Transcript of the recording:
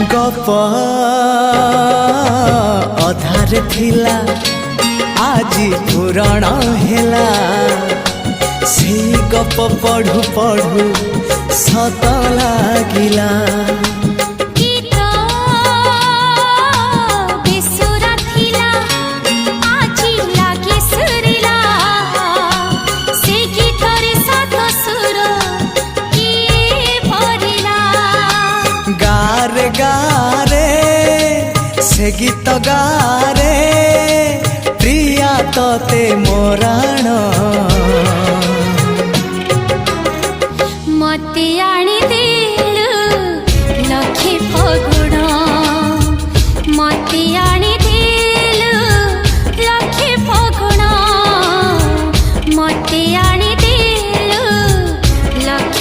गप अधार थिला आजी पुराण हेला से गप पढ़ु पढ़ु सत लागिला गारे गारे से गीत गारे प्रिया तोते मोराण मते आनी देलु लखे फगुण मते